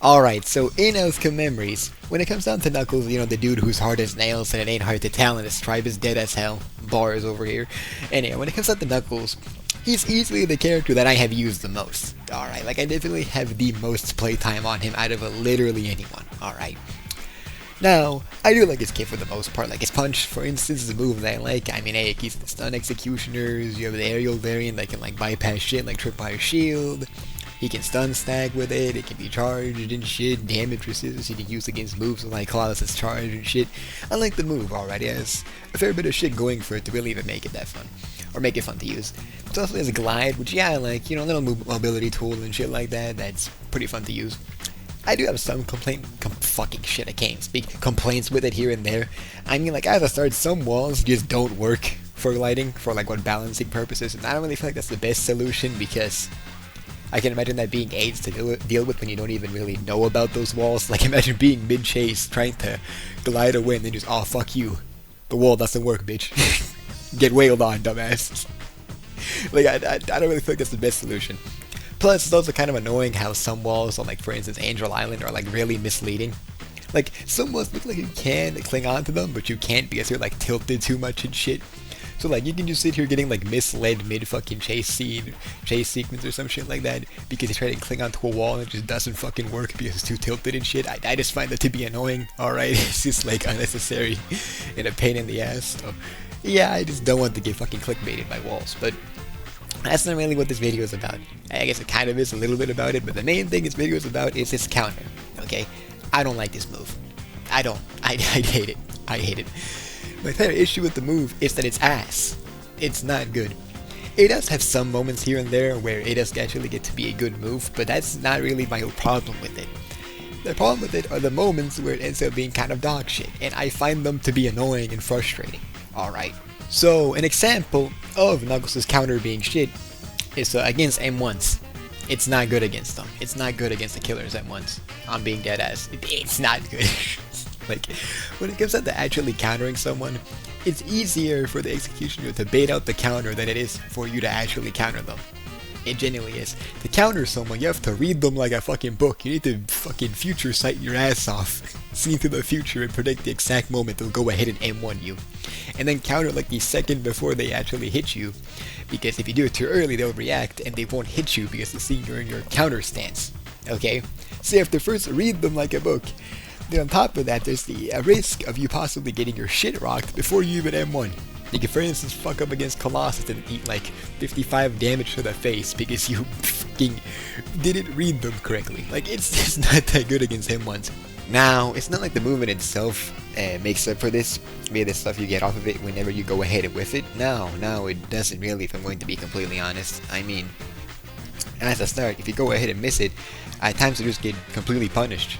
Alright, so in Outcome Memories, when it comes down to Knuckles, the dude who's hard as nails and it ain't hard to tell and his tribe is dead as hell. Bars over here. Anyway, when it comes down to Knuckles, he's easily the character that I have used the most. Alright, like I definitely have the most playtime on him out of literally anyone. Alright. Now, I do like his kit for the most part. Like his punch, for instance, is a move that I like. I mean, hey, it keeps the stun executioners. You have the aerial variant that can like bypass shit, like trip by a shield. He can stun stack with it. It can be charged and shit. Damage resistance he can use against moves like Colossus charge and shit. I like the move already. It has a fair bit of shit going for it to really even make it that fun, or make it fun to use. It also has a glide, which I like. A little mobility tool and shit like that. That's pretty fun to use. I do have some fucking shit, I can't speak, complaints with it here and there. I mean, like, as I started, some walls just don't work for lighting, for, like, what balancing purposes, and I don't really feel like that's the best solution, because I can imagine that being AIDS to deal with when you don't even really know about those walls. Like, imagine being mid-chase, trying to glide away, and then just, oh, fuck you. The wall doesn't work, bitch. Get wailed on, dumbass. Like, I don't really feel like that's the best solution. Plus, it's also kind of annoying how some walls on, like, for instance, Angel Island are, like, really misleading. Like, some walls look like you can cling on to them, but you can't because you're, like, tilted too much and shit. So, like, you can just sit here getting, like, misled mid-fucking chase sequence or some shit like that because you try to cling onto a wall and it just doesn't fucking work because it's too tilted and shit. I just find that to be annoying, alright? It's just, like, unnecessary and a pain in the ass. So, yeah, I just don't want to get fucking clickbaited by walls, but that's not really what this video is about. I guess it kind of is a little bit about it, but the main thing this video is about is this counter, okay? I don't like this move. I hate it. I hate it. My favorite issue with the move is that it's ass. It's not good. It does have some moments here and there where it does actually get to be a good move, but that's not really my problem with it. The problem with it are the moments where it ends up being kind of dog shit, and I find them to be annoying and frustrating. Alright. So, an example of Knuckles' counter being shit is against M1s. It's not good against them. It's not good against the killers M1s. I'm being dead ass. It's not good. Like, when it comes down to actually countering someone, it's easier for the executioner to bait out the counter than it is for you to actually counter them. It genuinely is. To counter someone, you have to read them like a fucking book. You need to fucking future sight your ass off. See into the future and predict the exact moment they'll go ahead and M1 you. And then counter like the second before they actually hit you. Because if you do it too early, they'll react and they won't hit you because they'll see you're in your counter stance. Okay? So you have to first read them like a book. Then on top of that, there's the risk of you possibly getting your shit rocked before you even M1. You can, for instance, fuck up against Colossus and eat like 55 damage to the face because you fucking didn't read them correctly. Like, it's just not that good against him once. Now, it's not like the movement itself makes up for this, via the stuff you get off of it whenever you go ahead with it. No, it doesn't really, if I'm going to be completely honest. I mean, as a start, if you go ahead and miss it, at times you just get completely punished.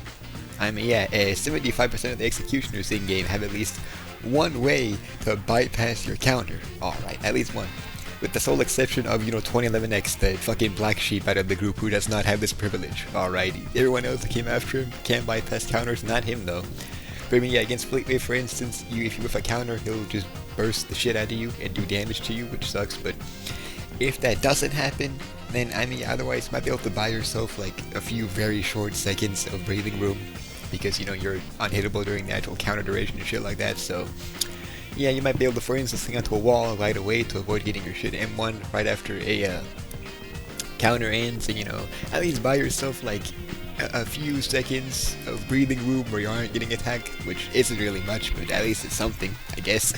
I mean, yeah, 75% of the executioners in game have at least one way to bypass your counter. Alright, at least one. With the sole exception of, 2011X, the fucking black sheep out of the group who does not have this privilege. Alright, everyone else that came after him can't bypass counters, not him though. But I mean, yeah, against Fleetway, for instance, if you whiff a counter, he'll just burst the shit out of you and do damage to you, which sucks, but if that doesn't happen, then, I mean, otherwise you might be able to buy yourself, like, a few very short seconds of breathing room, because, you're unhittable during the actual counter duration and shit like that, so yeah, you might be able to, for instance, cling onto a wall right away to avoid getting your shit M1 right after a counter ends, and, at least buy yourself, like, a few seconds of breathing room where you aren't getting attacked, which isn't really much, but at least it's something, I guess.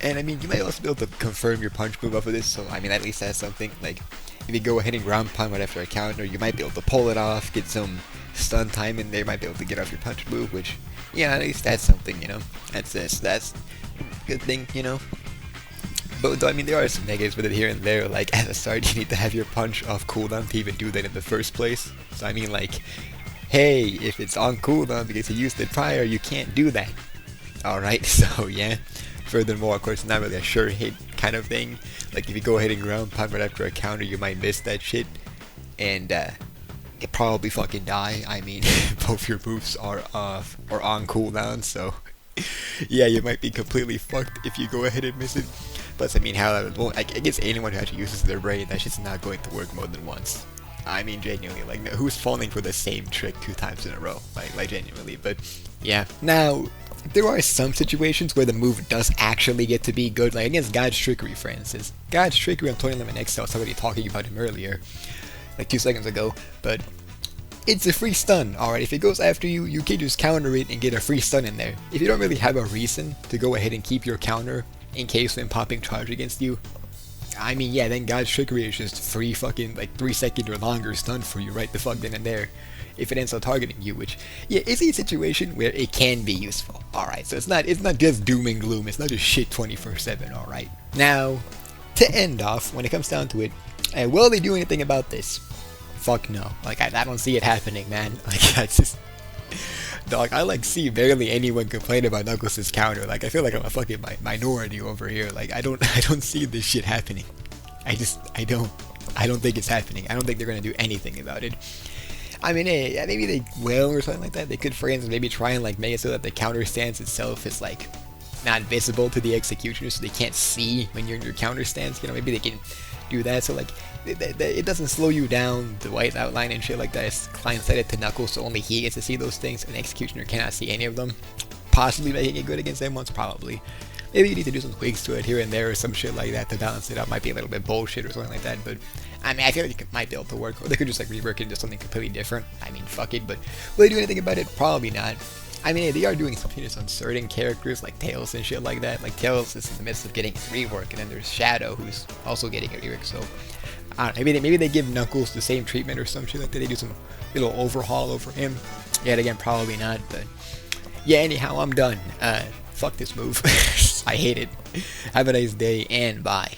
And, I mean, you might also be able to confirm your punch move off of this, so, I mean, at least that's something. Like, if you go ahead and ground pound right after a counter, you might be able to pull it off, get some stun time in there, might be able to get off your punch move, which, yeah, at least that's something, That's a good thing, But, I mean, there are some negatives with it here and there, like, at the start, you need to have your punch off cooldown to even do that in the first place. So, I mean, like, hey, if it's on cooldown because you used it prior, you can't do that. Alright, so, yeah. Furthermore, of course, it's not really a sure hit kind of thing. Like, if you go ahead and ground pound right after a counter, you might miss that shit. And, it probably fucking die. I mean, both your moves are off or on cooldown, so yeah, you might be completely fucked if you go ahead and miss it. Plus, I mean, I guess anyone who actually uses their brain, that shit's not going to work more than once. I mean, genuinely, like, who's falling for the same trick 2 times in a row? Like genuinely. But yeah. Now, there are some situations where the move does actually get to be good, like against God's Trickery, for instance. God's Trickery on Tournament Limit X, I was already talking about him earlier, like 2 seconds ago, but it's a free stun, alright? If it goes after you, you can just counter it and get a free stun in there. If you don't really have a reason to go ahead and keep your counter in case when popping charge against you, I mean, yeah, then God's Trickery is just free fucking, like, 3 second or longer stun for you right the fuck then and there. If it ends up targeting you, which, yeah, is a situation where it can be useful. Alright, so it's not just doom and gloom, it's not just shit 24/7, alright? Now, to end off, when it comes down to it, will they do anything about this? Fuck no. Like, I don't see it happening, man. Like, I just... Dog, I like see barely anyone complain about Knuckles' counter. Like, I feel like I'm a fucking minority over here. Like, I don't see this shit happening. I don't think it's happening. I don't think they're gonna do anything about it. I mean, hey, maybe they will or something like that. They could, for instance, maybe try and like make it so that the counter stance itself is like not visible to the executioner, so they can't see when you're in your counter stance. You know, maybe they can do that so like it doesn't slow you down, the white outline and shit like that. It's client-sided to Knuckles, so only he gets to see those things, and the executioner cannot see any of them. Possibly making it good against them once, probably. Maybe you need to do some tweaks to it here and there or some shit like that to balance it out. Might be a little bit bullshit or something like that, but I mean, I feel like it might be able to work. Or they could just like rework it into something completely different. I mean, fuck it, but will they do anything about it? Probably not. I mean, they are doing some changes on certain characters like Tails and shit like that. Like Tails is in the midst of getting his rework, and then there's Shadow who's also getting a rework. So I don't know, maybe they give Knuckles the same treatment or some shit like that. They do some little overhaul over him. Yet again, probably not. But yeah, anyhow, I'm done. Fuck this move. I hate it. Have a nice day and bye.